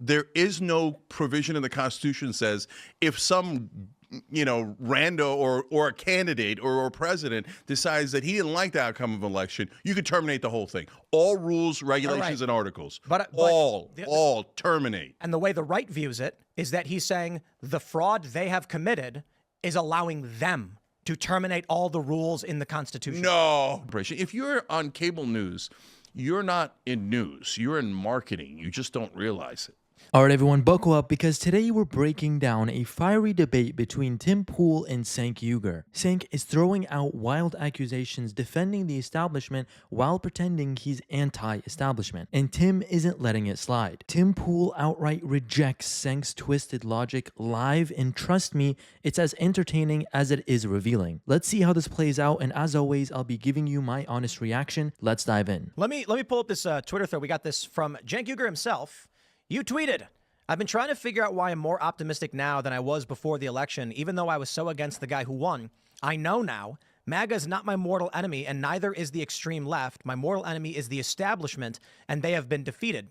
there is no provision in the Constitution says if some rando or a candidate or a president decides that he didn't like the outcome of an election, you could terminate the whole thing. All rules, regulations, and articles. But all terminate. And the way the right views it is that he's saying the fraud they have committed is allowing them to terminate all the rules in the Constitution. No. If you're on cable news, you're not in news. You're in marketing. You just don't realize it. All right, everyone, buckle up because today we're breaking down a fiery debate between Tim Pool and Cenk Uygur. Cenk is throwing out wild accusations defending the establishment while pretending he's anti-establishment, and Tim isn't letting it slide. Tim Pool outright rejects Cenk's twisted logic live, and trust me, it's as entertaining as it is revealing. Let's see how this plays out, and as always, I'll be giving you my honest reaction. Let's dive in. Let me pull up this Twitter thread. We got this from Cenk Uygur himself. You tweeted, "I've been trying to figure out why I'm more optimistic now than I was before the election, even though I was so against the guy who won. I know now. MAGA is not my mortal enemy, and neither is the extreme left. My mortal enemy is the establishment, and they have been defeated.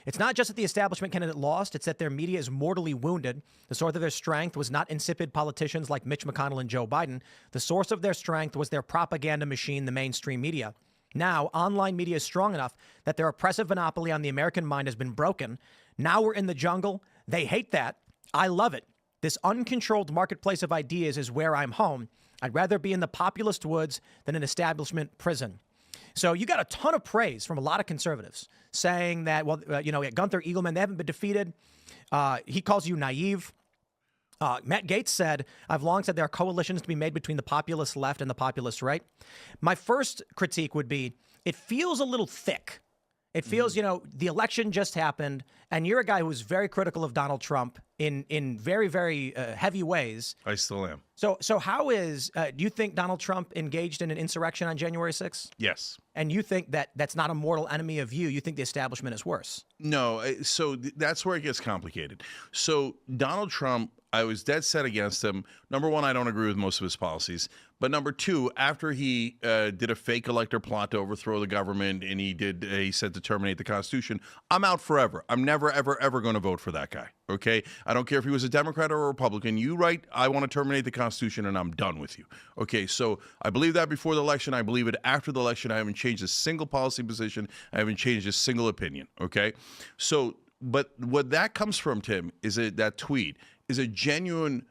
It's not just that the establishment candidate lost, it's that their media is mortally wounded. The source of their strength was not insipid politicians like Mitch McConnell and Joe Biden. The source of their strength was their propaganda machine, the mainstream media. Now, online media is strong enough that their oppressive monopoly on the American mind has been broken. Now we're in the jungle. They hate that. I love it. This uncontrolled marketplace of ideas is where I'm home. I'd rather be in the populist woods than an establishment prison." So you got a ton of praise from a lot of conservatives saying that, Gunther Eagleman, they haven't been defeated. He calls you naive. Matt Gaetz said, "I've long said there are coalitions to be made between the populist left and the populist right." My first critique would be, it feels a little thick. It feels, the election just happened, and you're a guy who's very critical of Donald Trump in very, very heavy ways. I still am. So how do you think Donald Trump engaged in an insurrection on January 6th? Yes. And you think that that's not a mortal enemy of you? You think the establishment is worse? No. So that's where it gets complicated. So Donald Trump, I was dead set against him. Number one, I don't agree with most of his policies. But number two, after he did a fake elector plot to overthrow the government and he said to terminate the Constitution, I'm out forever. I'm never, ever, ever going to vote for that guy. Okay? I don't care if he was a Democrat or a Republican. You write, I want to terminate the Constitution and I'm done with you. Okay? So I believe that before the election. I believe it after the election. I haven't changed a single policy position. I haven't changed a single opinion. Okay? So, but what that comes from, Tim, is that tweet is a genuine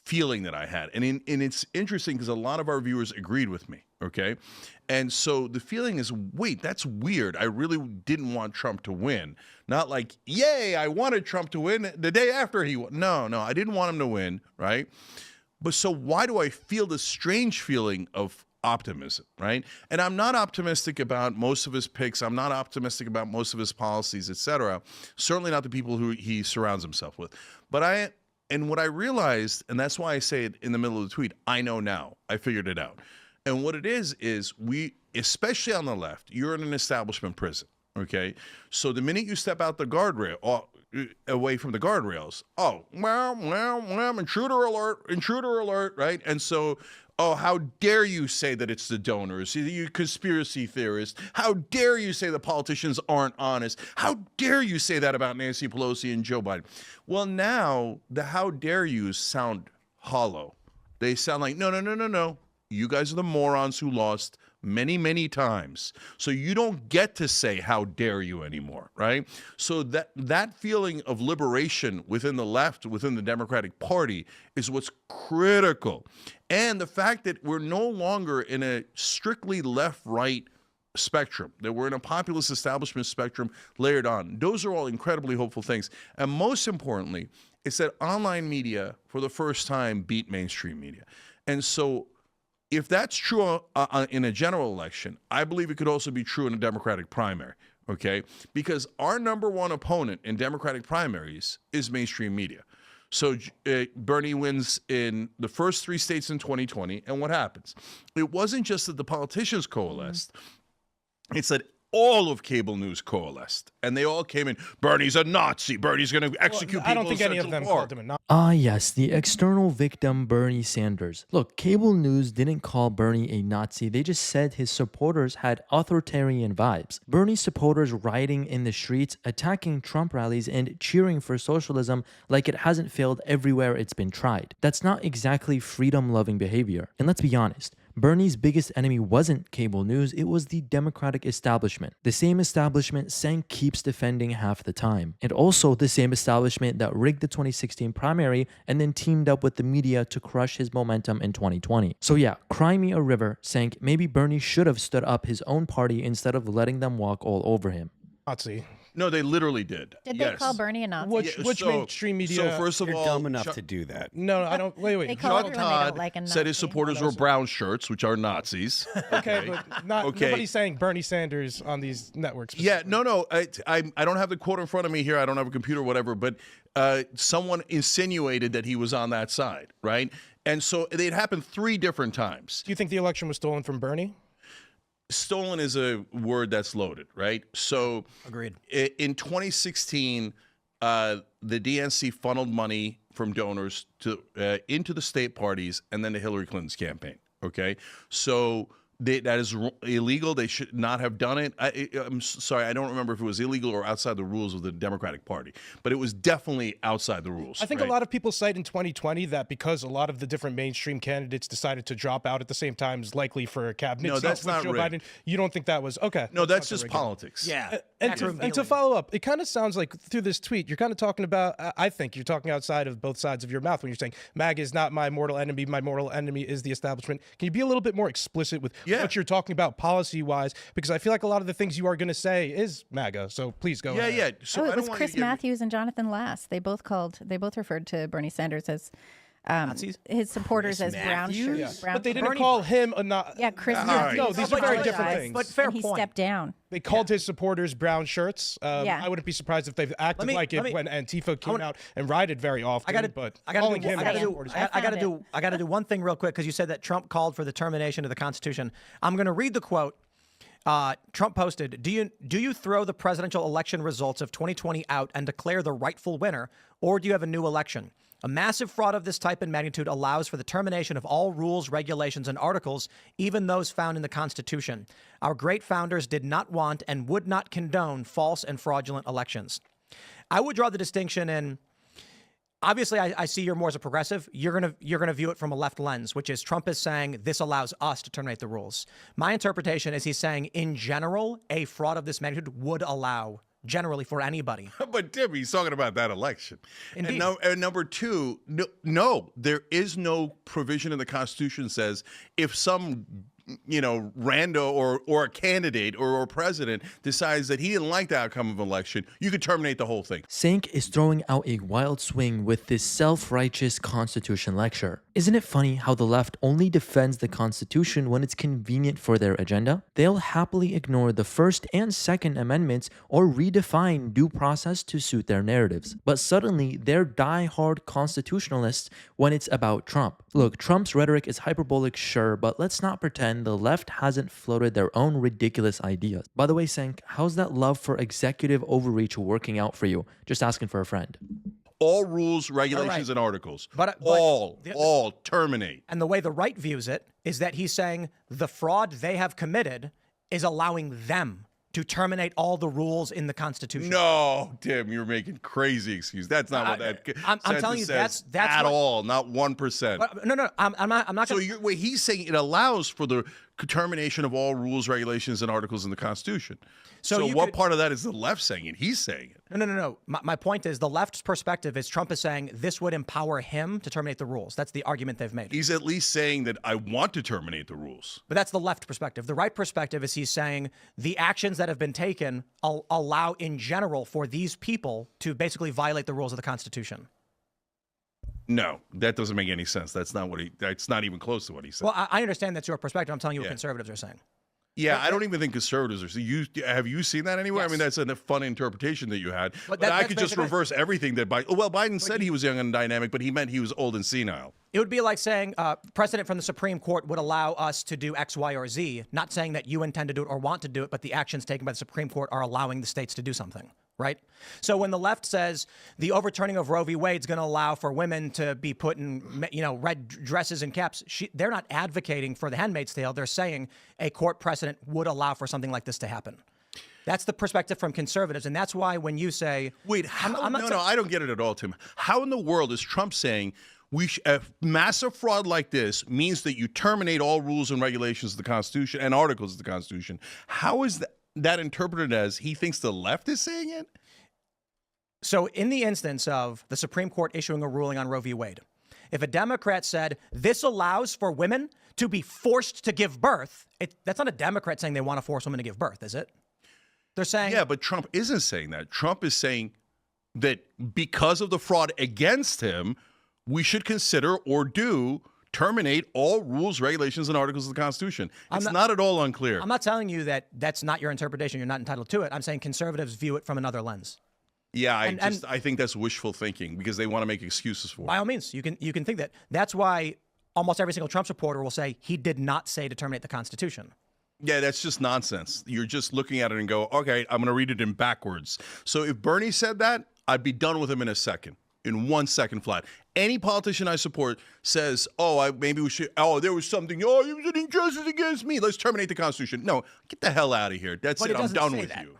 feeling that I had. And it's interesting because a lot of our viewers agreed with me, okay? And so the feeling is, wait, that's weird. I really didn't want Trump to win. Not like, yay, I wanted Trump to win the day after he won. No, I didn't want him to win, right? But so why do I feel this strange feeling of optimism, right? And I'm not optimistic about most of his picks. I'm not optimistic about most of his policies, et cetera. Certainly not the people who he surrounds himself with. And what I realized, and that's why I say it in the middle of the tweet, I know now. I figured it out. And what it is we, especially on the left, you're in an establishment prison, okay? So the minute you step out the guardrail, away from the guardrails, intruder alert, right? And so, how dare you say that it's the donors, you conspiracy theorists. How dare you say the politicians aren't honest? How dare you say that about Nancy Pelosi and Joe Biden? Well, now the how dare yous sound hollow. They sound like, no. You guys are the morons who lost many, many times. So you don't get to say how dare you anymore, right? So that feeling of liberation within the left, within the Democratic Party, is what's critical. And the fact that we're no longer in a strictly left-right spectrum, that we're in a populist establishment spectrum layered on. Those are all incredibly hopeful things. And most importantly, it's that online media, for the first time, beat mainstream media. And so if that's true in a general election, I believe it could also be true in a Democratic primary, okay? Because our number one opponent in Democratic primaries is mainstream media. So Bernie wins in the first 3 states in 2020, and what happens? It wasn't just that the politicians coalesced. It's that all of cable news coalesced, and they all came in. Bernie's a Nazi. Bernie's going to execute people. I don't think in any of Central them Park. called him a Nazi. Ah, yes, the external victim Bernie Sanders. Look, cable news didn't call Bernie a Nazi, they just said his supporters had authoritarian vibes. Bernie's supporters rioting in the streets, attacking Trump rallies, and cheering for socialism like it hasn't failed everywhere it's been tried. That's not exactly freedom-loving behavior. And let's be honest, Bernie's biggest enemy wasn't cable news, it was the Democratic establishment. The same establishment Cenk keeps defending half the time. And also the same establishment that rigged the 2016 primary and then teamed up with the media to crush his momentum in 2020. So yeah, cry me a river, Cenk. Maybe Bernie should have stood up his own party instead of letting them walk all over him. Nazi. No, they literally did. Did Yes. they call Bernie a Nazi? Which mainstream media? So first of You're all, dumb enough Chuck- to do that. No, I don't. Wait. They call Chuck everyone they don't Todd like a said his Nazi. supporters were brown shirts, which are Nazis. Okay, but nobody's saying Bernie Sanders on these networks. Yeah, no. I don't have the quote in front of me here. I don't have a computer, or whatever. But someone insinuated that he was on that side, right? And so it happened 3 different times. Do you think the election was stolen from Bernie? Stolen is a word that's loaded, right? So Agreed. In 2016, the DNC funneled money from donors to into the state parties and then to Hillary Clinton's campaign. Okay, so that is illegal. They should not have done it. I'm sorry, I don't remember if it was illegal or outside the rules of the Democratic Party, but it was definitely outside the rules. I think right? a lot of people cite in 2020 that because a lot of the different mainstream candidates decided to drop out at the same time is likely for a cabinet No, seat that's with not Joe rigged. Biden. You don't think that was okay? No, that's not just rigged. politics. Yeah. And to follow up, it kind of sounds like through this tweet, you're kind of talking about, I think you're talking outside of both sides of your mouth when you're saying MAGA is not my mortal enemy. My mortal enemy is the establishment. Can you be a little bit more explicit with what you're talking about policy-wise? Because I feel like a lot of the things you are going to say is MAGA. So please go ahead. Yeah. So I it don't was want Chris you to get me- Matthews and Jonathan Lass. They both referred to Bernie Sanders as his supporters as brown shirts. Yeah. Brown But they didn't Bernie- call him a not. Yeah, Chris right. Matthews. No, these are very different apologized, things. But fair and he point. stepped down. They called his supporters brown shirts. Yeah. I wouldn't be surprised if they've acted like it when Antifa came out and rioted very often. I gotta calling do, him I gotta a do, supporters- I gotta found do, I gotta do one thing real quick because you said that Trump called for the termination of the Constitution. I'm gonna read the quote. Trump posted, do you throw the presidential election results of 2020 out and declare the rightful winner, or do you have a new election? A massive fraud of this type and magnitude allows for the termination of all rules, regulations, and articles, even those found in the Constitution. Our great founders did not want and would not condone false and fraudulent elections. I would draw the distinction in. Obviously, I see you're more as a progressive. You're gonna view it from a left lens, which is Trump is saying this allows us to terminate the rules. My interpretation is he's saying, in general, a fraud of this magnitude would allow generally for anybody. But Tim, he's talking about that election. Indeed. And number 2, no, there is no provision in the Constitution that says if some rando or a candidate or a president decides that he didn't like the outcome of an election, you could terminate the whole thing. Cenk is throwing out a wild swing with this self-righteous Constitution lecture. Isn't it funny how the left only defends the Constitution when it's convenient for their agenda? They'll happily ignore the First and Second Amendments or redefine due process to suit their narratives. But suddenly, they're die-hard constitutionalists when it's about Trump. Look, Trump's rhetoric is hyperbolic, sure, but let's not pretend the left hasn't floated their own ridiculous ideas. By the way, Cenk, how's that love for executive overreach working out for you? Just asking for a friend. All rules, regulations, and articles. But all terminate. And the way the right views it is that he's saying the fraud they have committed is allowing them to terminate all the rules in the Constitution. No, Tim, you're making crazy excuses. That's not what that I'm telling you, says that's at what- all. Not 1%. No, I'm not So going to. he's saying it allows for the termination of all rules, regulations, and articles in the Constitution. So you what could- part of that is the left saying it? He's saying it. No. My point is the left's perspective is Trump is saying this would empower him to terminate the rules. That's the argument they've made. He's at least saying that I want to terminate the rules. But that's the left perspective. The right perspective is he's saying the actions that have been taken allow in general for these people to basically violate the rules of the Constitution. No, that doesn't make any sense. That's not what that's not even close to what he said. Well, I understand that's your perspective. I'm telling you what Yeah. conservatives are saying. Yeah, I don't even think conservatives are. So have you seen that anywhere? Yes. I mean, that's a fun interpretation that you had. But I that's could just basically- reverse everything that Biden. Well, Biden said he was young and dynamic, but he meant he was old and senile. It would be like saying precedent from the Supreme Court would allow us to do X, Y, or Z, not saying that you intend to do it or want to do it, but the actions taken by the Supreme Court are allowing the states to do something, right? So when the left says the overturning of Roe v. Wade is going to allow for women to be put in, red dresses and caps, they're not advocating for the Handmaid's Tale. They're saying a court precedent would allow for something like this to happen. That's the perspective from conservatives, and that's why when you say, "Wait, I don't get it at all, Tim. How in the world is Trump saying a massive fraud like this means that you terminate all rules and regulations of the Constitution and articles of the Constitution? How is that interpreted as he thinks the left is saying it?" So in the instance of the Supreme Court issuing a ruling on Roe v. Wade, if a Democrat said this allows for women to be forced to give birth, that's not a Democrat saying they want to force women to give birth, is it? They're saying... Yeah, but Trump isn't saying that. Trump is saying that because of the fraud against him, we should consider or terminate all rules, regulations, and articles of the Constitution. It's not at all unclear. I'm not telling you that that's not your interpretation. You're not entitled to it. I'm saying conservatives view it from another lens. Yeah, I think that's wishful thinking because they want to make excuses for it. By all means, you can think that. That's why almost every single Trump supporter will say he did not say to terminate the Constitution. Yeah, that's just nonsense. You're just looking at it and go, okay, I'm going to read it in backwards. So if Bernie said that, I'd be done with him in a second, in 1 second flat. Any politician I support says, maybe we should, there was something, he was an injustice against me. Let's terminate the Constitution. No, get the hell out of here. That's it. I'm done with you.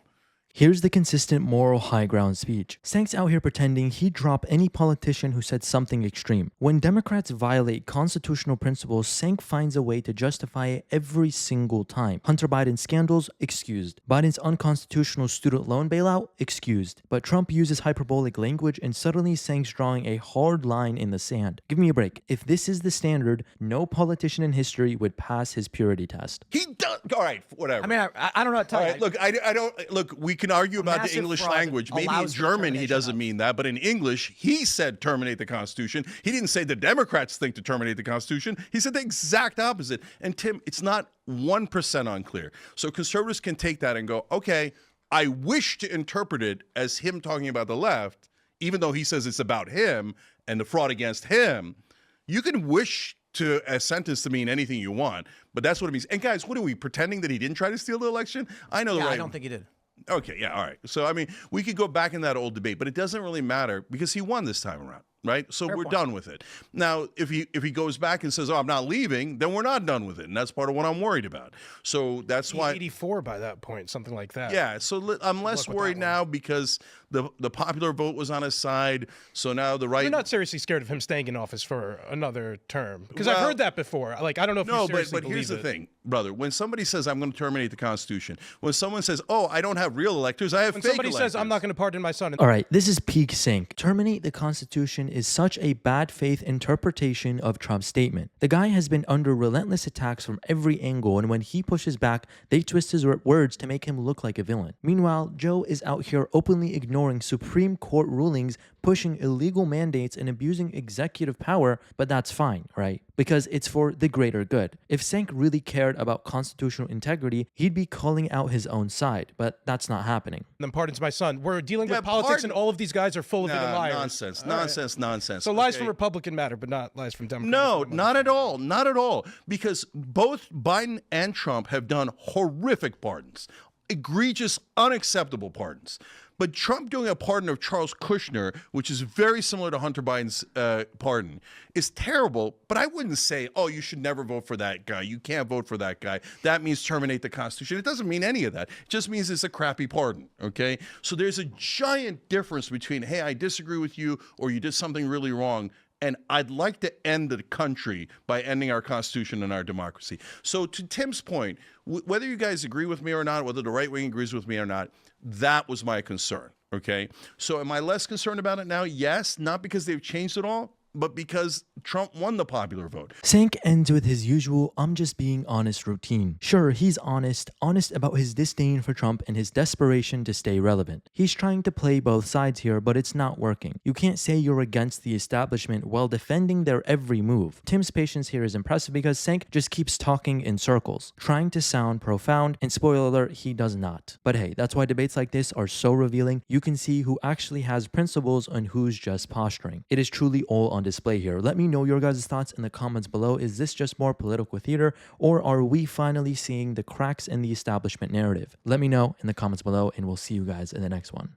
Here's the consistent moral high ground speech. Cenk's out here pretending he'd drop any politician who said something extreme. When Democrats violate constitutional principles, Cenk finds a way to justify it every single time. Hunter Biden scandals, excused. Biden's unconstitutional student loan bailout, excused. But Trump uses hyperbolic language and suddenly Cenk's drawing a hard line in the sand. Give me a break. If this is the standard, no politician in history would pass his purity test. He does. All right, whatever. I mean, I don't know what to tell you. Look, I don't, look, we can argue about the English language. Maybe in German he doesn't mean that, but in English, he said terminate the Constitution. He didn't say the Democrats think to terminate the Constitution. He said the exact opposite. And Tim, it's not 1% unclear. So conservatives can take that and go, okay, I wish to interpret it as him talking about the left, even though he says it's about him and the fraud against him. You can wish to a sentence to mean anything you want, but that's what it means. And guys, what are we pretending that he didn't try to steal the election? I know I don't think he did. Okay, yeah, all right. So, I mean, we could go back in that old debate, but it doesn't really matter because he won this time around, right? So we're done with it. Now, if he goes back and says, I'm not leaving, then we're not done with it, and that's part of what I'm worried about. So that's why 84 by that point, something like that. Yeah, so I'm less worried now because the popular vote was on his side. So now the right. You're not seriously scared of him staying in office for another term because I've heard that before. Like, I don't know if you seriously but here's the thing, brother. When somebody says I'm going to terminate the Constitution, when someone says, I don't have real electors, I have fake somebody electors. says I'm not going to pardon my son. All right, this is peak Cenk. Terminate the Constitution is such a bad faith interpretation of Trump's statement. The guy has been under relentless attacks from every angle, and when he pushes back, they twist his words to make him look like a villain. Meanwhile, Joe is out here openly ignoring Supreme Court rulings, pushing illegal mandates, and abusing executive power, but that's fine, right? Because it's for the greater good. If Cenk really cared about constitutional integrity, he'd be calling out his own side, but that's not happening. Then pardons my son. We're dealing with politics, and all of these guys are full of it and liars. Nonsense. So lies from Republican matter, but not lies from Democrats. No, not at all. Not at all. Because both Biden and Trump have done horrific pardons, egregious, unacceptable pardons. But Trump doing a pardon of Charles Kushner, which is very similar to Hunter Biden's pardon, is terrible. But I wouldn't say, you should never vote for that guy. You can't vote for that guy. That means terminate the Constitution. It doesn't mean any of that. It just means it's a crappy pardon, okay? So there's a giant difference between, hey, I disagree with you, or you did something really wrong, and I'd like to end the country by ending our Constitution and our democracy. So to Tim's point, whether you guys agree with me or not, whether the right wing agrees with me or not, that was my concern, okay? So am I less concerned about it now? Yes, not because they've changed it all. but because Trump won the popular vote. Cenk ends with his usual "I'm just being honest" routine. Sure, he's honest about his disdain for Trump and his desperation to stay relevant. He's trying to play both sides here, but it's not working. You can't say you're against the establishment while defending their every move. Tim's patience here is impressive because Cenk just keeps talking in circles, trying to sound profound, and spoiler alert, he does not. But hey, that's why debates like this are so revealing. You can see who actually has principles and who's just posturing. It is truly all on display here. Let me know your guys' thoughts in the comments below. Is this just more political theater, or are we finally seeing the cracks in the establishment narrative? Let me know in the comments below, and we'll see you guys in the next one.